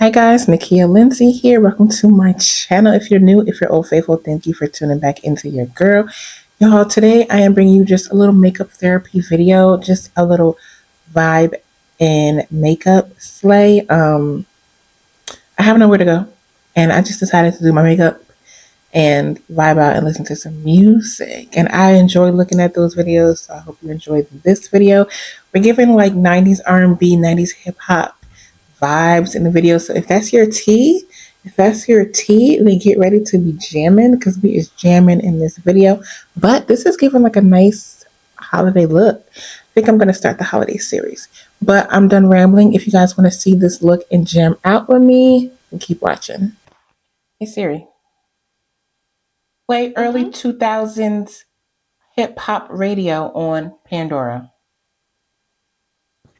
Hi guys, Nakia Lindsay here. Welcome to my channel. If you're new, if you're old faithful, thank you for tuning back into your girl. Y'all, today I am bringing you just a little makeup therapy video, just a little vibe and makeup slay. I have nowhere to go and I just decided to do my makeup and vibe out and listen to some music. And I enjoy looking at those videos, so I hope you enjoyed this video. We're giving like 90s R&B, 90s hip hop vibes in the video. So if that's your tea, then get ready to be jamming because we is jamming in this video. But this is giving like a nice holiday look. I think I'm going to start the holiday series. But I'm done rambling. If you guys want to see this look and jam out with me, then keep watching. Hey Siri, play early 2000s hip hop radio on Pandora.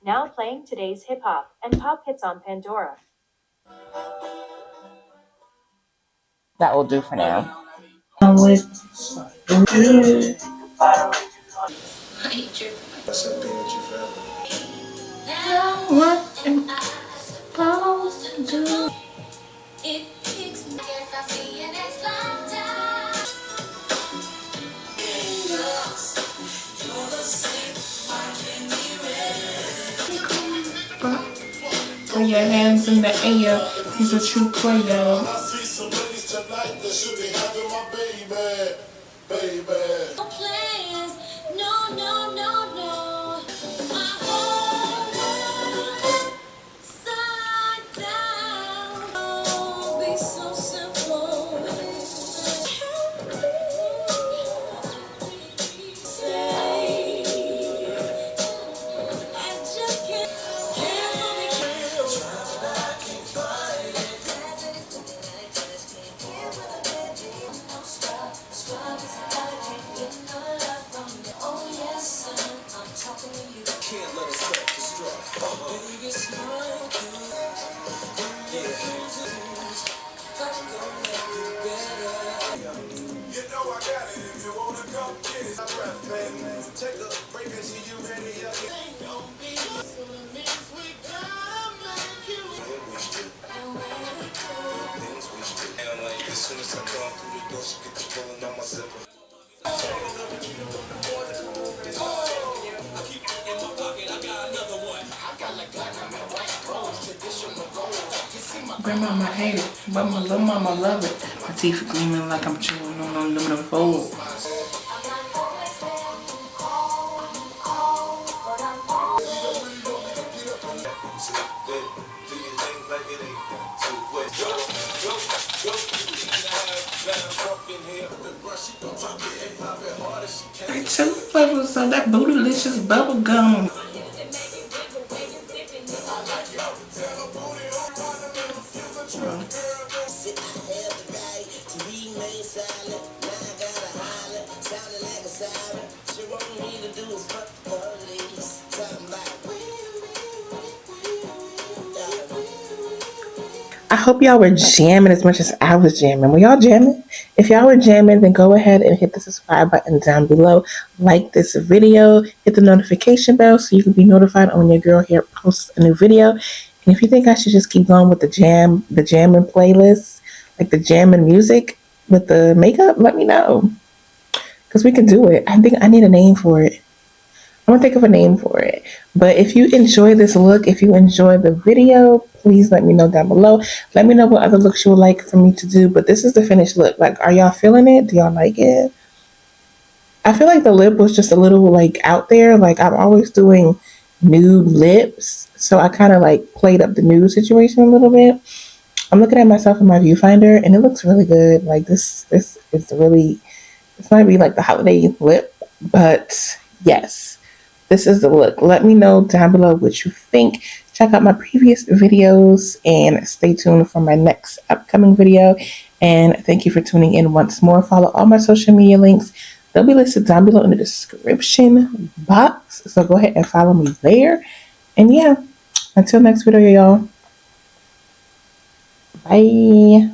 Now playing today's hip hop and pop hits on Pandora. That will do for now. What am I supposed to do? It takes me, guess I'll see you next lifetime. Throw your hands in the air. He's a true player. I see some ladies tonight that should be having my baby. No plans, no. My whole world upside down. Oh, be so simple. Say, I just can't. Grandmama hate it, but my little mama love it. My teeth gleaming like I'm chewing on aluminum foil. Two flavors of that bootylicious bubble gum. I hope y'all were jamming as much as I was jamming. Were y'all jamming? If y'all were jamming, then go ahead and hit the subscribe button down below. Like this video, hit the notification bell so you can be notified when your girl here posts a new video. And if you think I should just keep going with the jamming playlist, like the jamming music with the makeup, let me know. Because we can do it. I think I need a name for it. I'm gonna think of a name for it. But if you enjoy this look, if you enjoy the video, please let me know down below. Let me know what other looks you would like for me to do. But this is the finished look. Like, are y'all feeling it? Do y'all like it? I feel like the lip was just a little like out there. Like I'm always doing nude lips. So I kind of like played up the nude situation a little bit. I'm looking at myself in my viewfinder and it looks really good. Like this is really, this might be like the holiday lip, but yes. This is the look. Let me know down below what you think. Check out my previous videos and stay tuned for my next upcoming video. And thank you for tuning in once more. Follow all my social media links. They'll be listed down below in the description box. So go ahead and follow me there. And yeah, until next video, y'all. Bye.